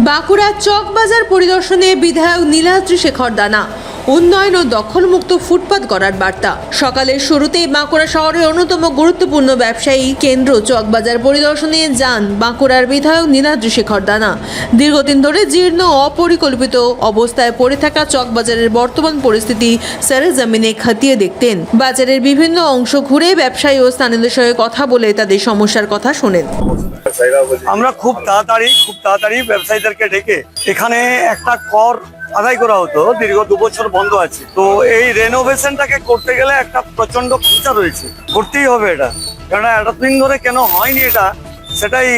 বাঁকুড়া চকবাজার পরিদর্শনে বিধায়ক নীলাদ্রি শেখর দানা। উন্নয়ন ও দখলমুক্ত ফুটপাত করার বার্তা। সকালের শুরুতেই বাঁকুড়া শহরের অন্যতম গুরুত্বপূর্ণ ব্যবসায়ী কেন্দ্র চকবাজার পরিদর্শনে যান বাঁকুড়ার বিধায়ক নীলাদ্রি শেখর দানা। দীর্ঘদিন ধরে জীর্ণ অপরিকল্পিত অবস্থায় পড়ে থাকা চকবাজারের বর্তমান পরিস্থিতি সরেজমিনে খতিয়ে দেখতেন। বাজারের বিভিন্ন অংশ ঘুরে ব্যবসায়ী ও স্থানীয়দের সঙ্গে কথা বলে তাদের সমস্যার কথা শোনেন। আমরা খুব তাড়াতাড়ি ব্যবসায়ীদেরকে ডেকে এখানে একটা কর আদায় করা হতো, দীর্ঘ 2 বছর বন্ধ আছে। তো এই রেনোভেশনটাকে করতে গেলে একটা প্রচন্ড খরচা রয়েছে, করতেই হবে এটা, কেননা এতদিন ধরে কেন হয়নি এটা সেটাই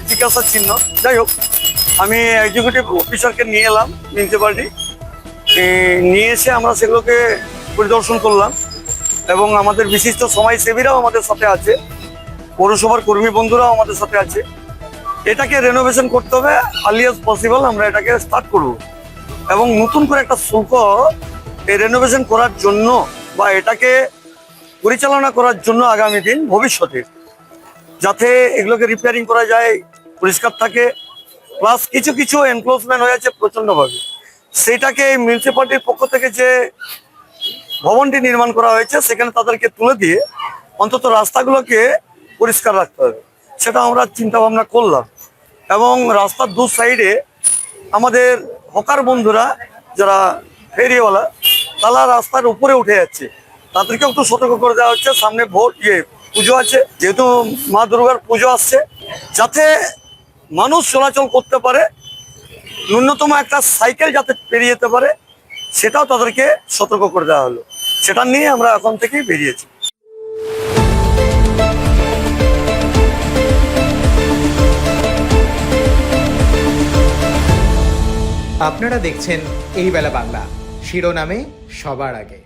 জিজ্ঞাসার চিহ্ন। যাই হোক, আমি এক্সিকিউটিভ অফিসারকে নিয়ে এলাম মিউনিসিপ্যালিটি, নিয়ে এসে আমরা সেগুলোকে পরিদর্শন করলাম এবং আমাদের বিশিষ্ট সমাজসেবীরাও আমাদের সাথে আছে, পৌরসভার কর্মী বন্ধুরাও আমাদের সাথে আছে। এটাকে রেনোভেশন করতে হবে, আর্লিয়েস্ট পসিবল আমরা এটাকে স্টার্ট করব এবং নতুন করে একটা শুল্ক এই রেনোভেশন করার জন্য বা এটাকে পরিচালনা করার জন্য আগামী দিন ভবিষ্যতে যাতে এগুলোকে রিপেয়ারিং করা যায়, পরিষ্কার থাকে, প্লাস কিছু কিছু এনক্লোজমেন্ট হয়ে আছে প্রচণ্ডভাবে, সেটাকে মিউনিসিপ্যালিটির পক্ষ থেকে যে ভবনটি নির্মাণ করা হয়েছে সেখানে তাদেরকে তুলে দিয়ে অন্তত রাস্তাগুলোকে পরিষ্কার রাখতে হবে, সেটা আমরা চিন্তা ভাবনা করলাম। এবং রাস্তার 2 সাইডে আমাদের হকার বন্ধুরা যারা ফেরিওয়ালা তারা রাস্তার উপরে উঠে যাচ্ছে, তাদেরকেও একটু সতর্ক করে দেওয়া হচ্ছে। সামনে পুজো আছে, যেহেতু মা দুর্গার পুজো আসছে, যাতে মানুষ চলাচল করতে পারে, ন্যূনতম একটা সাইকেল যাতে পেরিয়ে যেতে পারে, সেটাও তাদেরকে সতর্ক করে দেওয়া হলো। সেটা নিয়ে আমরা এখন থেকেই বেরিয়েছি। আপনারা দেখছেন এই বেলা বাংলা, শিরোনামে সবার আগে।